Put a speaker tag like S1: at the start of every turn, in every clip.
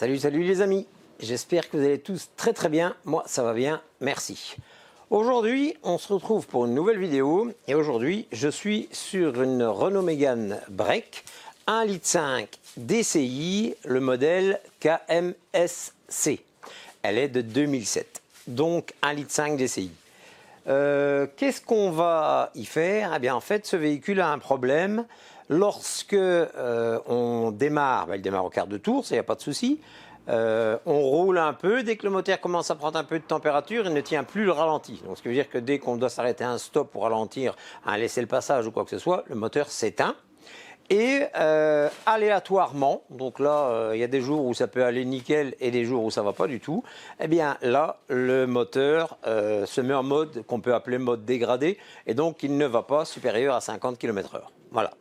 S1: Salut, salut les amis. J'espère que vous allez tous très bien. Moi, ça va bien, merci. Aujourd'hui, on se retrouve pour une nouvelle vidéo. Et aujourd'hui, je suis sur une Renault Mégane Break 1,5 litre DCI, le modèle KMSC. Elle est de 2007, donc 1,5 litre DCI. Qu'est-ce qu'on va y faire? Eh bien, en fait, ce véhicule a un problème. Lorsque on démarre, il démarre au quart de tour, ça, il n'y a pas de souci. On roule un peu, dès que le moteur commence à prendre un peu de température, il ne tient plus le ralenti. Donc, ce qui veut dire que dès qu'on doit s'arrêter un stop pour ralentir, laisser le passage ou quoi que ce soit, le moteur s'éteint. Et aléatoirement, donc là, il y a des jours où ça peut aller nickel et des jours où ça ne va pas du tout, eh bien là, le moteur se met en mode qu'on peut appeler mode dégradé et donc il ne va pas supérieur à 50 km/h. Voilà.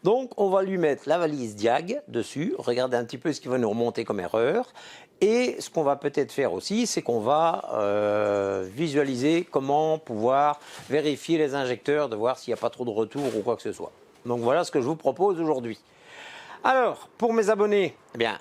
S1: Donc on va lui mettre la valise Diag dessus, regarder un petit peu ce qui va nous remonter comme erreur. Et ce qu'on va peut-être faire aussi, c'est qu'on va visualiser comment pouvoir vérifier les injecteurs, de voir s'il n'y a pas trop de retour ou quoi que ce soit. Donc voilà ce que je vous propose aujourd'hui. Alors, pour mes abonnés, eh bien,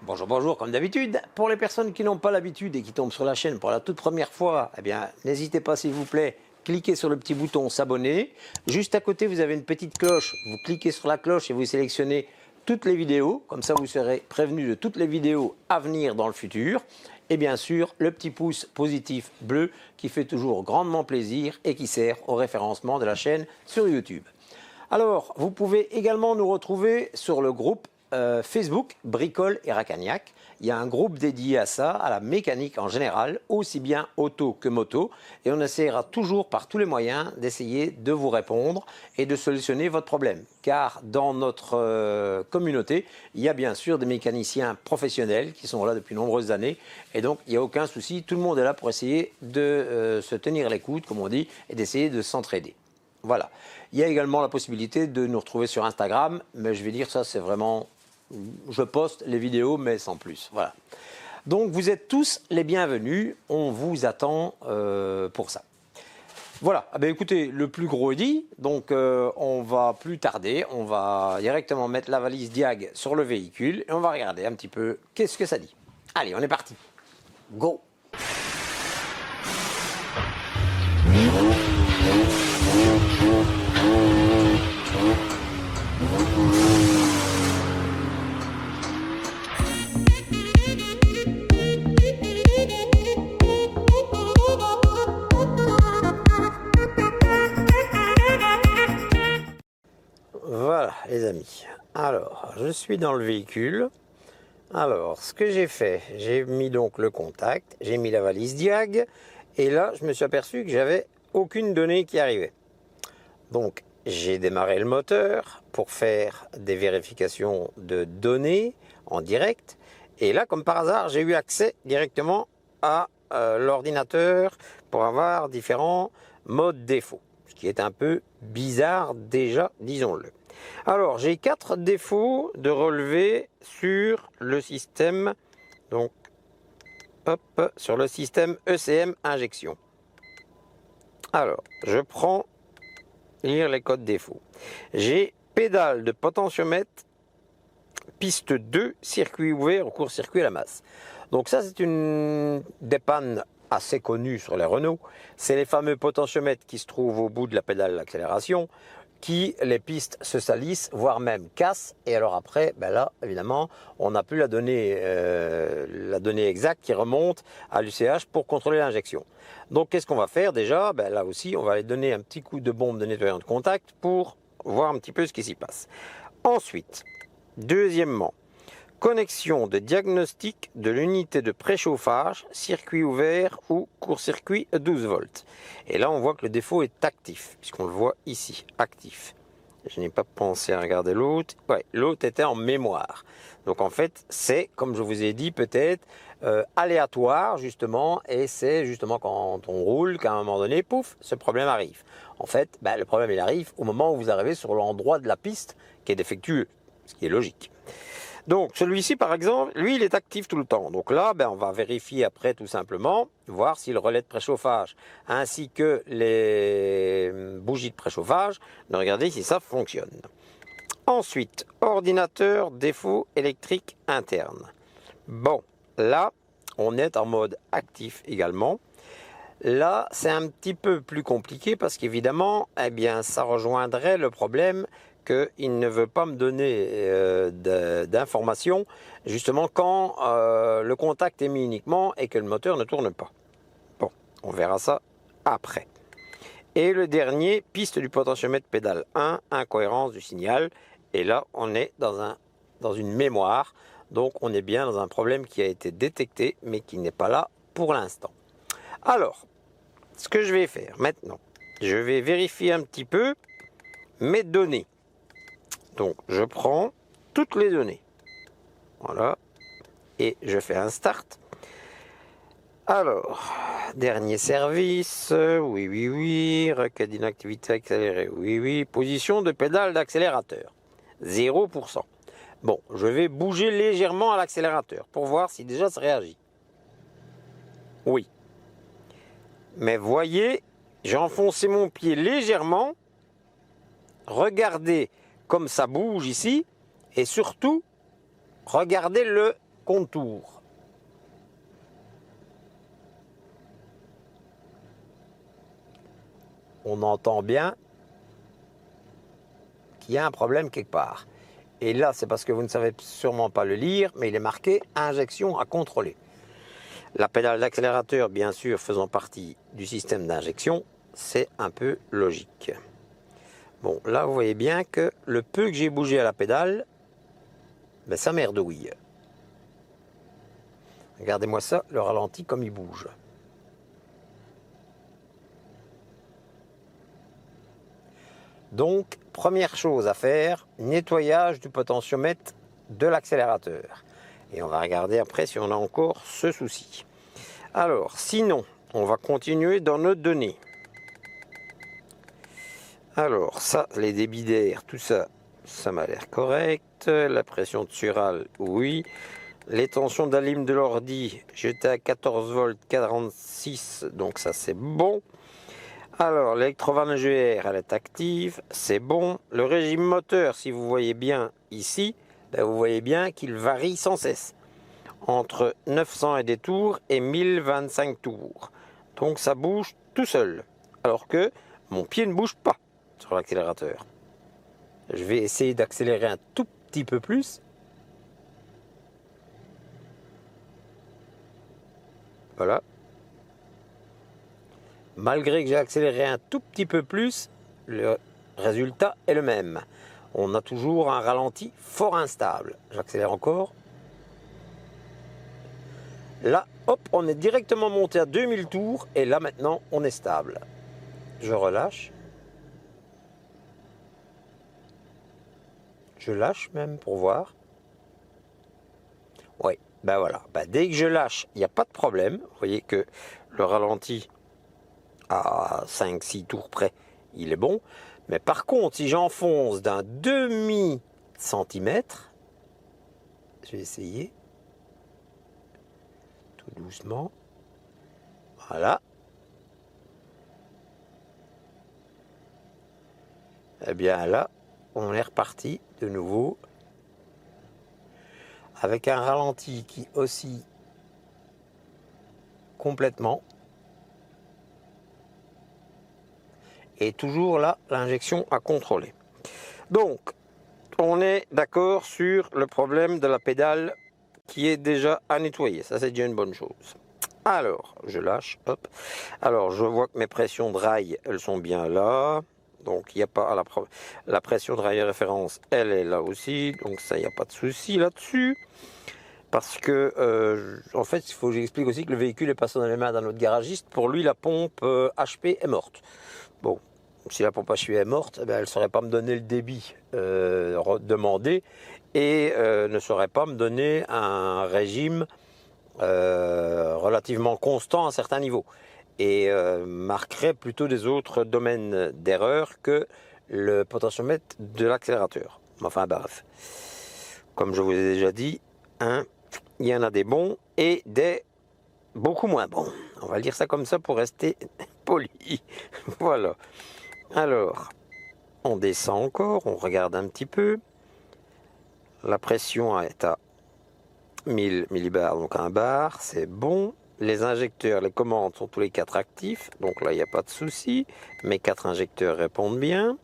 S1: bonjour comme d'habitude. Pour les personnes qui n'ont pas l'habitude et qui tombent sur la chaîne pour la toute première fois, eh bien, n'hésitez pas s'il vous plaît, cliquez sur le petit bouton s'abonner. Juste à côté, vous avez une petite cloche. Vous cliquez sur la cloche et vous sélectionnez toutes les vidéos. Comme ça, vous serez prévenu de toutes les vidéos à venir dans le futur. Et bien sûr, le petit pouce positif bleu qui fait toujours grandement plaisir et qui sert au référencement de la chaîne sur YouTube. Alors, vous pouvez également nous retrouver sur le groupe Facebook Bricole et Racagnac. Il y a un groupe dédié à ça, à la mécanique en général, aussi bien auto que moto. Et on essaiera toujours par tous les moyens d'essayer de vous répondre et de solutionner votre problème. Car dans notre communauté, il y a bien sûr des mécaniciens professionnels qui sont là depuis de nombreuses années. Et donc, il n'y a aucun souci, tout le monde est là pour essayer de se tenir les coudes, comme on dit, et d'essayer de s'entraider. Voilà. Il y a également la possibilité de nous retrouver sur Instagram, mais je vais dire ça, c'est vraiment... Je poste les vidéos, mais sans plus. Voilà. Donc, vous êtes tous les bienvenus. On vous attend pour ça. Voilà. Ah ben, écoutez, le plus gros est dit. Donc, on va plus tarder. On va directement mettre la valise Diag sur le véhicule et on va regarder un petit peu qu'est-ce que ça dit. Allez, on est parti. Go! Voilà les amis, alors je suis dans le véhicule. Alors ce que j'ai fait, j'ai mis donc le contact, j'ai mis la valise Diag et là je me suis aperçu que j'avais aucune donnée qui arrivait. Donc j'ai démarré le moteur pour faire des vérifications de données en direct et là comme par hasard j'ai eu accès directement à l'ordinateur pour avoir différents modes défauts. Ce qui est un peu bizarre déjà, disons-le. Alors, j'ai 4 défauts de relever sur le système, donc, hop, sur le système ECM injection. Alors, je prends, lire les codes défauts. J'ai pédale de potentiomètre, piste 2, circuit ouvert au court-circuit à la masse. Donc ça, c'est une dépanne assez connue sur les Renault. C'est les fameux potentiomètres qui se trouvent au bout de la pédale d'accélération, qui les pistes se salissent, voire même cassent. Et alors après, ben là, évidemment, on n'a plus la donnée exacte qui remonte à l'UCH pour contrôler l'injection. Donc qu'est-ce qu'on va faire déjà? Ben là aussi, on va aller donner un petit coup de bombe de nettoyant de contact pour voir un petit peu ce qui s'y passe. Ensuite, deuxièmement, connexion de diagnostic de l'unité de préchauffage, circuit ouvert ou court-circuit 12 volts. Et là, on voit que le défaut est actif, puisqu'on le voit ici, actif. Je n'ai pas pensé à regarder l'autre. Ouais, l'autre était en mémoire. Donc en fait, c'est, comme je vous ai dit, peut-être aléatoire, justement, et c'est justement quand on roule qu'à un moment donné, pouf, ce problème arrive. En fait, le problème, il arrive au moment où vous arrivez sur l'endroit de la piste qui est défectueux, ce qui est logique. Donc celui-ci par exemple, lui il est actif tout le temps. Donc là, on va vérifier après tout simplement, voir si le relais de préchauffage ainsi que les bougies de préchauffage, de regarder si ça fonctionne. Ensuite, ordinateur défaut électrique interne. Bon, là, on est en mode actif également. Là, c'est un petit peu plus compliqué parce qu'évidemment, eh bien, ça rejoindrait le problème qu'il ne veut pas me donner d'informations justement quand le contact est mis uniquement et que le moteur ne tourne pas. Bon, on verra ça après. Et le dernier, piste du potentiomètre pédale 1, incohérence du signal. Et là, on est dans une mémoire. Donc, on est bien dans un problème qui a été détecté, mais qui n'est pas là pour l'instant. Alors, ce que je vais faire maintenant, je vais vérifier un petit peu mes données. Donc, je prends toutes les données. Voilà. Et je fais un start. Alors, dernier service, oui, requête d'inactivité accélérée, oui, position de pédale d'accélérateur, 0%. Bon, je vais bouger légèrement à l'accélérateur pour voir si déjà ça réagit. Oui. Mais voyez, j'ai enfoncé mon pied légèrement. Regardez comme ça bouge ici. Et surtout, regardez le contour. On entend bien qu'il y a un problème quelque part. Et là, c'est parce que vous ne savez sûrement pas le lire, mais il est marqué « Injection à contrôler ». La pédale d'accélérateur, bien sûr, faisant partie du système d'injection, c'est un peu logique. Bon, là, vous voyez bien que le peu que j'ai bougé à la pédale, ben, ça merdouille. Regardez-moi ça, le ralenti comme il bouge. Donc, première chose à faire, nettoyage du potentiomètre de l'accélérateur. Et on va regarder après si on a encore ce souci. Alors, sinon, on va continuer dans nos données. Alors, ça, les débits d'air, tout ça, ça m'a l'air correct. La pression de surale, oui. Les tensions d'alim de l'ordi, j'étais à 14 volts 46, donc ça c'est bon. Alors, l'électrovanne GR, elle est active, c'est bon. Le régime moteur, si vous voyez bien ici, ben vous voyez bien qu'il varie sans cesse. Entre 900 et des tours et 1025 tours. Donc ça bouge tout seul. Alors que mon pied ne bouge pas sur l'accélérateur. Je vais essayer d'accélérer un tout petit peu plus. Voilà. Malgré que j'ai accéléré un tout petit peu plus, le résultat est le même. On a toujours un ralenti fort instable. J'accélère encore. Là, hop, on est directement monté à 2000 tours et là maintenant, on est stable. Je relâche. Je lâche même pour voir. Oui, ben voilà. Ben dès que je lâche, il n'y a pas de problème. Vous voyez que le ralenti à 5-6 tours près, il est bon. Mais par contre, si j'enfonce d'un demi-centimètre, je vais essayer. Tout doucement. Voilà. Eh bien là, on est reparti de nouveau avec un ralenti qui oscille complètement. Et toujours là, l'injection à contrôler. Donc, on est d'accord sur le problème de la pédale qui est déjà à nettoyer. Ça, c'est déjà une bonne chose. Alors, je lâche, hop. Alors, je vois que mes pressions de rail, elles sont bien là. Donc, il n'y a pas la pression de rail référence, elle est là aussi. Donc, ça, il n'y a pas de souci là-dessus. Parce que, en fait, il faut que j'explique aussi que le véhicule est passé dans les mains d'un autre garagiste. Pour lui, la pompe HP est morte. Bon, si la pompe HP est morte, eh bien, elle ne saurait pas me donner le débit demandé et ne saurait pas me donner un régime relativement constant à certains niveaux et marquerait plutôt des autres domaines d'erreur que le potentiomètre de l'accélérateur. Enfin bref, comme je vous ai déjà dit, hein, il y en a des bons et des beaucoup moins bons. On va dire ça comme ça pour rester poli. Voilà. Alors, on descend encore, on regarde un petit peu. La pression est à 1000 millibars, donc 1 bar, c'est bon. Les injecteurs, les commandes sont tous les 4 actifs, donc là il n'y a pas de souci. Mes 4 injecteurs répondent bien.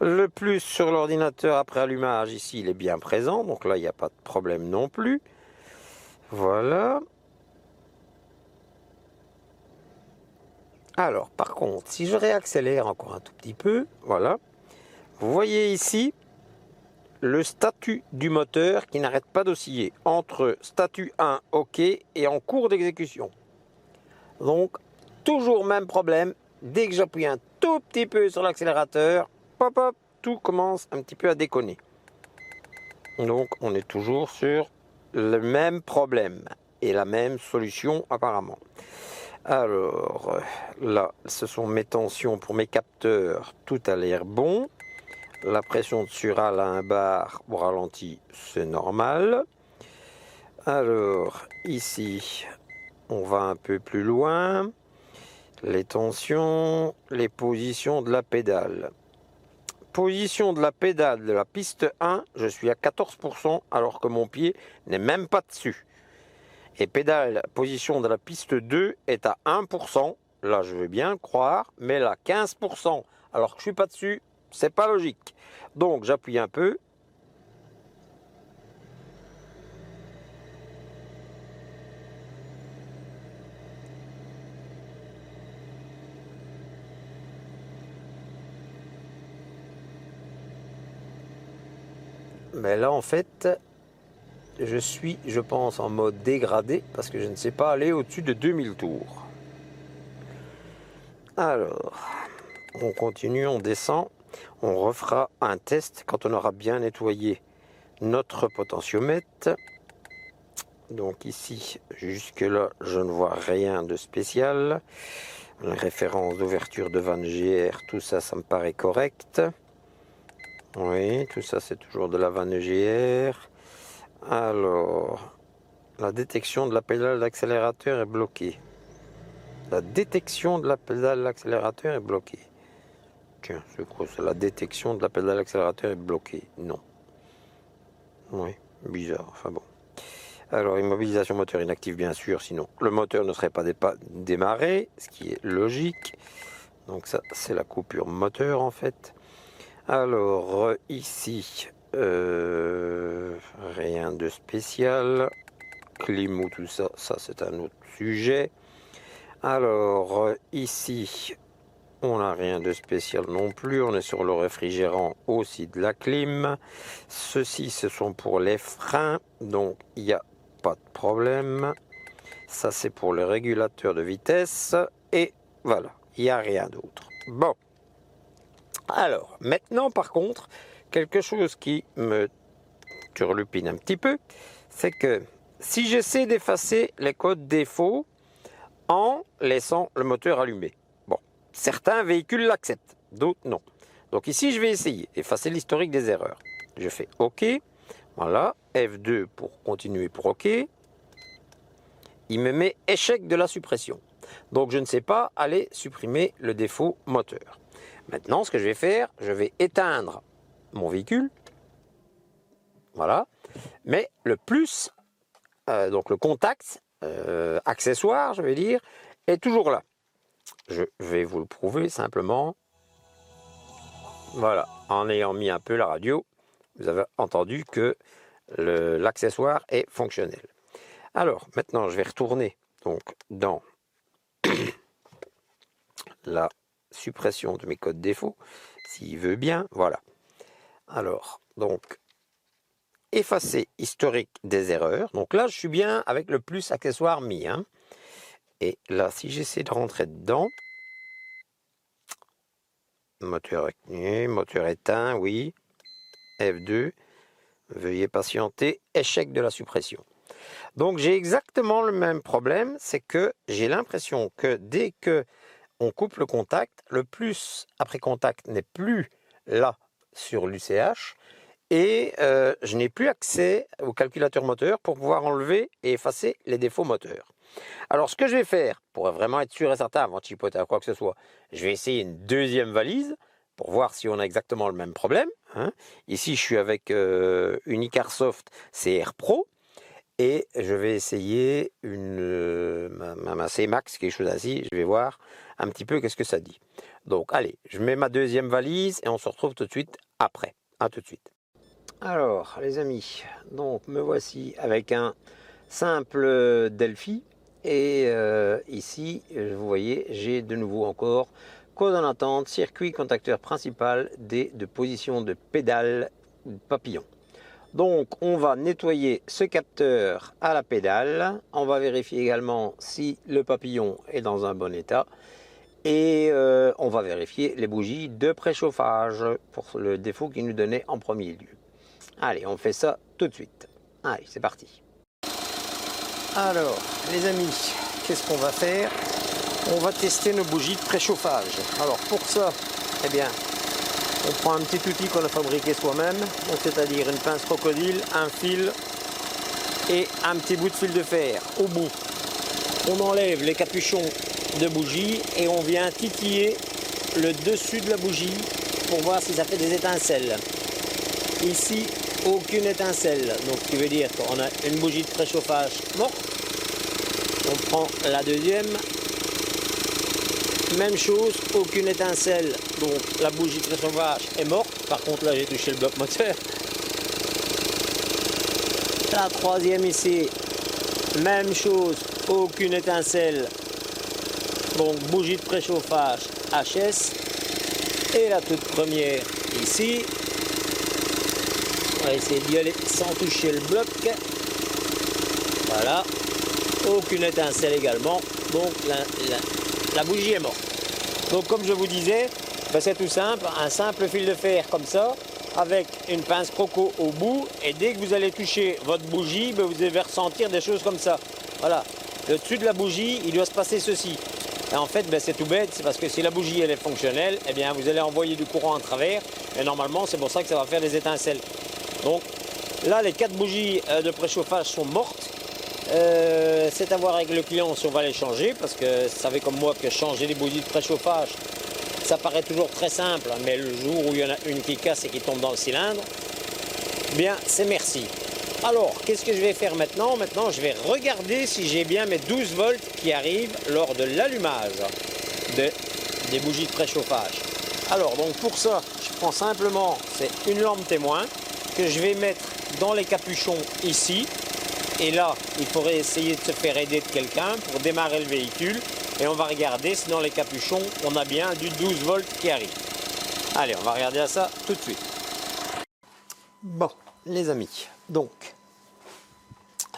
S1: Le plus sur l'ordinateur après allumage, ici il est bien présent, donc là il n'y a pas de problème non plus. Voilà. Alors par contre, si je réaccélère encore un tout petit peu, voilà. Vous voyez ici le statut du moteur qui n'arrête pas d'osciller entre statut 1 OK et en cours d'exécution. Donc toujours même problème, dès que j'appuie un tout petit peu sur l'accélérateur, pop hop, tout commence un petit peu à déconner. Donc on est toujours sur le même problème et la même solution apparemment. Alors là, ce sont mes tensions pour mes capteurs, tout a l'air bon. La pression de sural à 1 bar au ralenti, c'est normal. Alors ici, on va un peu plus loin. Les tensions, les positions de la pédale. Position de la pédale de la piste 1, je suis à 14% alors que mon pied n'est même pas dessus. Et pédale, position de la piste 2 est à 1%. Là, je veux bien croire, mais là, 15% alors que je ne suis pas dessus, c'est pas logique. Donc, j'appuie un peu. Mais là, en fait, je suis, je pense, en mode dégradé parce que je ne sais pas aller au-dessus de 2000 tours. Alors, on continue, on descend. On refera un test quand on aura bien nettoyé notre potentiomètre. Donc ici, jusque là, je ne vois rien de spécial. Les références d'ouverture de vanne GR, tout ça, ça me paraît correct. Oui, tout ça, c'est toujours de la vanne GR. Alors, la détection de la pédale d'accélérateur est bloquée. La détection de la pédale d'accélérateur est bloquée. Tiens, c'est quoi ça? La détection de la pédale d'accélérateur est bloquée. Non. Oui, bizarre. Enfin bon. Alors, immobilisation moteur inactive, bien sûr, sinon le moteur ne serait pas démarré, ce qui est logique. Donc ça, c'est la coupure moteur, en fait. Alors, ici, rien de spécial. Clim ou tout ça, ça c'est un autre sujet. Alors, ici, on n'a rien de spécial non plus. On est sur le réfrigérant aussi de la clim. Ceux-ci, ce sont pour les freins. Donc, il n'y a pas de problème. Ça, c'est pour le régulateur de vitesse. Et voilà, il n'y a rien d'autre. Bon. Alors, maintenant, par contre, quelque chose qui me turlupine un petit peu, c'est que si j'essaie d'effacer les codes défauts en laissant le moteur allumé, bon, certains véhicules l'acceptent, d'autres non. Donc ici, je vais essayer d'effacer l'historique des erreurs. Je fais OK, voilà, F2 pour continuer pour OK. Il me met échec de la suppression. Donc je ne sais pas aller supprimer le défaut moteur. Maintenant, ce que je vais faire, je vais éteindre mon véhicule. Voilà. Mais le plus, donc le contact, accessoire, je vais dire, est toujours là. Je vais vous le prouver simplement. Voilà. En ayant mis un peu la radio, vous avez entendu que l'accessoire est fonctionnel. Alors, maintenant, je vais retourner donc dans la suppression de mes codes défauts, s'il veut bien, voilà. Alors, donc, effacer historique des erreurs. Donc là, je suis bien avec le plus accessoire mis. Hein. Et là, si j'essaie de rentrer dedans, moteur éteint, oui. F2, veuillez patienter, échec de la suppression. Donc j'ai exactement le même problème, c'est que j'ai l'impression que dès que on coupe le contact, le plus après contact n'est plus là sur l'UCH et je n'ai plus accès au calculateur moteur pour pouvoir enlever et effacer les défauts moteurs. Alors ce que je vais faire, pour vraiment être sûr et certain avant de chipoter à quoi que ce soit, je vais essayer une deuxième valise pour voir si on a exactement le même problème. Hein. Ici je suis avec une Icarsoft CR Pro. et je vais essayer ma C-Max, quelque chose ainsi. Je vais voir un petit peu qu'est-ce que ça dit. Donc allez, je mets ma deuxième valise et on se retrouve tout de suite après. À tout de suite. Alors les amis, donc me voici avec un simple Delphi et ici vous voyez j'ai de nouveau encore code en attente, circuit contacteur principal de position de pédale papillon. Donc on va nettoyer ce capteur à la pédale, on va vérifier également si le papillon est dans un bon état et on va vérifier les bougies de préchauffage pour le défaut qu'il nous donnait en premier lieu. Allez, on fait ça tout de suite. Allez, c'est parti. Alors, les amis, qu'est-ce qu'on va faire? On va tester nos bougies de préchauffage. Alors, pour ça, eh bien, on prend un petit outil qu'on a fabriqué soi-même, c'est-à-dire une pince crocodile, un fil et un petit bout de fil de fer au bout. On enlève les capuchons de bougie et on vient titiller le dessus de la bougie pour voir si ça fait des étincelles. Ici, aucune étincelle, donc ce qui veut dire qu'on a une bougie de préchauffage morte. On prend la deuxième, même chose, aucune étincelle, donc la bougie de préchauffage est morte. Par contre là j'ai touché le bloc moteur. La troisième ici, même chose, aucune étincelle, donc bougie de préchauffage HS. Et la toute première ici, on va essayer d'y aller sans toucher le bloc. Voilà, aucune étincelle également, donc la bougie est morte. Donc comme je vous disais, ben c'est tout simple, un simple fil de fer comme ça, avec une pince croco au bout, et dès que vous allez toucher votre bougie, ben vous allez ressentir des choses comme ça. Voilà, le dessus de la bougie, il doit se passer ceci. Et en fait, ben c'est tout bête, c'est parce que si la bougie elle est fonctionnelle, eh bien vous allez envoyer du courant à travers, et normalement c'est pour ça que ça va faire des étincelles. Donc là, les 4 bougies de préchauffage sont mortes. C'est à voir avec le client si on va les changer, parce que vous savez comme moi que changer les bougies de préchauffage, ça paraît toujours très simple, mais le jour où il y en a une qui casse et qui tombe dans le cylindre, bien c'est merci. Alors, qu'est-ce que je vais faire maintenant? Maintenant, je vais regarder si j'ai bien mes 12 volts qui arrivent lors de l'allumage des bougies de préchauffage. Alors, donc pour ça, je prends simplement, c'est une lampe témoin que je vais mettre dans les capuchons ici. Et là, il faudrait essayer de se faire aider de quelqu'un pour démarrer le véhicule. Et on va regarder si dans les capuchons, on a bien du 12 volts qui arrive. Allez, on va regarder ça tout de suite. Bon, les amis, donc,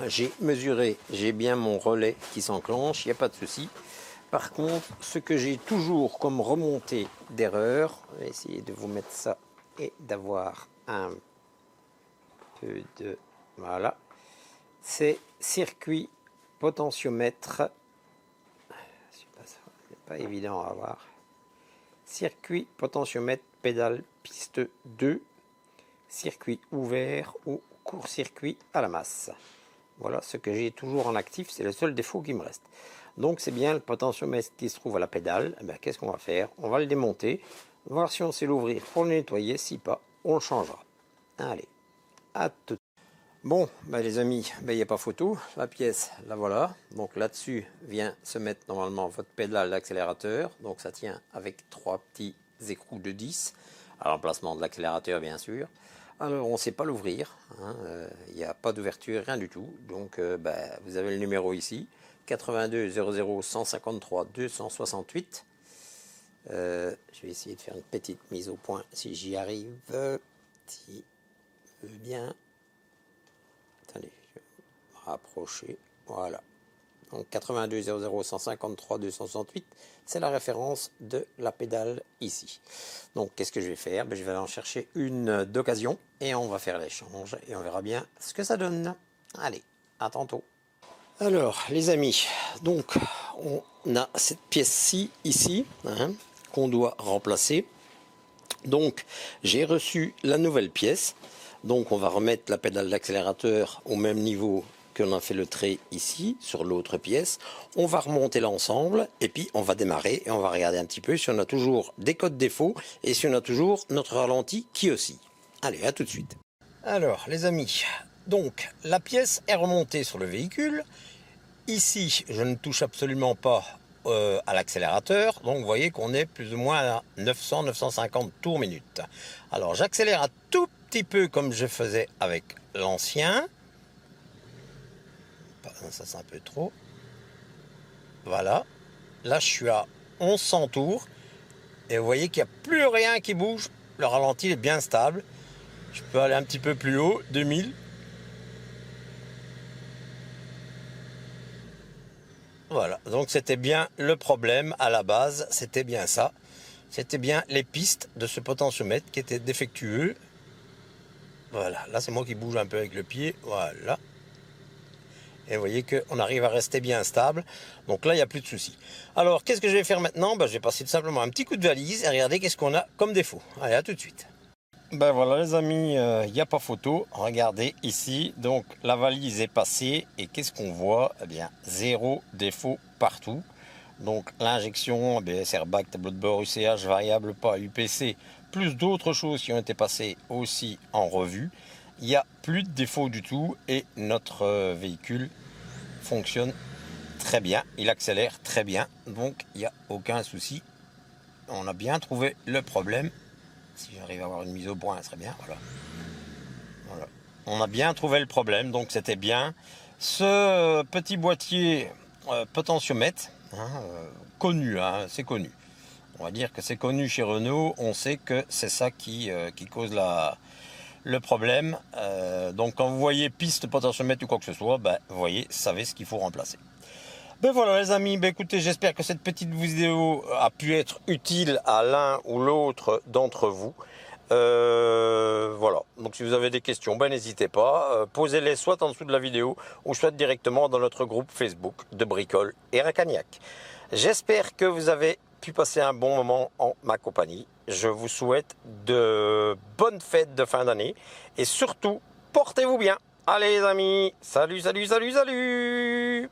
S1: j'ai mesuré, j'ai bien mon relais qui s'enclenche, il n'y a pas de souci. Par contre, ce que j'ai toujours comme remontée d'erreur, je vais essayer de vous mettre ça et d'avoir un peu de... Voilà. C'est circuit potentiomètre. C'est pas évident à avoir. Circuit potentiomètre pédale piste 2. Circuit ouvert ou court-circuit à la masse. Voilà ce que j'ai toujours en actif. C'est le seul défaut qui me reste. Donc c'est bien le potentiomètre qui se trouve à la pédale. Eh bien, qu'est-ce qu'on va faire? On va le démonter. Voir si on sait l'ouvrir pour le nettoyer. Si pas, on le changera. Allez, à tout. Bon, ben les amis, il n'y a pas photo, la pièce, la voilà. Donc là-dessus vient se mettre normalement votre pédale d'accélérateur. Donc ça tient avec 3 petits écrous de 10, à l'emplacement de l'accélérateur bien sûr. Alors on ne sait pas l'ouvrir, hein, il n'y a pas d'ouverture, rien du tout. Donc vous avez le numéro ici, 82 00 153 268. Je vais essayer de faire une petite mise au point si j'y arrive, si je veux bien. Attendez, je vais me rapprocher. Voilà. Donc 82 00 153 268, c'est la référence de la pédale ici. Donc qu'est-ce que je vais faire? Je vais aller en chercher une d'occasion et on va faire l'échange et on verra bien ce que ça donne. Allez, à tantôt. Alors les amis, donc on a cette pièce-ci ici, hein, qu'on doit remplacer. Donc j'ai reçu la nouvelle pièce. Donc on va remettre la pédale d'accélérateur au même niveau qu'on a fait le trait ici sur l'autre pièce. On va remonter l'ensemble et puis on va démarrer et on va regarder un petit peu si on a toujours des codes défauts et si on a toujours notre ralenti qui oscille. Allez, à tout de suite. Alors les amis, Donc la pièce est remontée sur le véhicule. Ici, je ne touche absolument pas à l'accélérateur, donc vous voyez qu'on est plus ou moins à 900-950 tours minute. Alors j'accélère un tout petit peu comme je faisais avec l'ancien. Ça c'est un peu trop. Voilà. Là je suis à 1100 tours. Et vous voyez qu'il n'y a plus rien qui bouge. Le ralenti est bien stable. Je peux aller un petit peu plus haut, 2000. Voilà, donc c'était bien le problème à la base, c'était bien ça. C'était bien les pistes de ce potentiomètre qui étaient défectueux. Voilà, là c'est moi qui bouge un peu avec le pied, voilà. Et vous voyez qu'on arrive à rester bien stable. Donc là, il n'y a plus de soucis. Alors, qu'est-ce que je vais faire maintenant? Je vais passer tout simplement un petit coup de valise et regarder qu'est-ce qu'on a comme défaut. Allez, à tout de suite. Ben voilà les amis, il n'y a pas photo. Regardez ici, donc la valise est passée et qu'est-ce qu'on voit? Eh bien, zéro défaut partout. Donc l'injection, ABS, airbag, tableau de bord, UCH, variable pas, UPC, plus d'autres choses qui ont été passées aussi en revue. Il n'y a plus de défaut du tout et notre véhicule fonctionne très bien. Il accélère très bien, donc il n'y a aucun souci. On a bien trouvé le problème. Si j'arrive à avoir une mise au point, ça serait bien. Voilà. Voilà. On a bien trouvé le problème, donc c'était bien. Ce petit boîtier potentiomètre, connu, c'est connu. On va dire que c'est connu chez Renault. On sait que c'est ça qui cause le problème. Donc quand vous voyez piste potentiomètre ou quoi que ce soit, vous voyez, vous savez ce qu'il faut remplacer. Ben voilà les amis, écoutez, j'espère que cette petite vidéo a pu être utile à l'un ou l'autre d'entre vous. Voilà, donc si vous avez des questions, n'hésitez pas, posez-les soit en dessous de la vidéo ou soit directement dans notre groupe Facebook de Bricole et Racagnac. J'espère que vous avez pu passer un bon moment en ma compagnie. Je vous souhaite de bonnes fêtes de fin d'année et surtout, portez-vous bien. Allez les amis, salut, salut, salut, salut!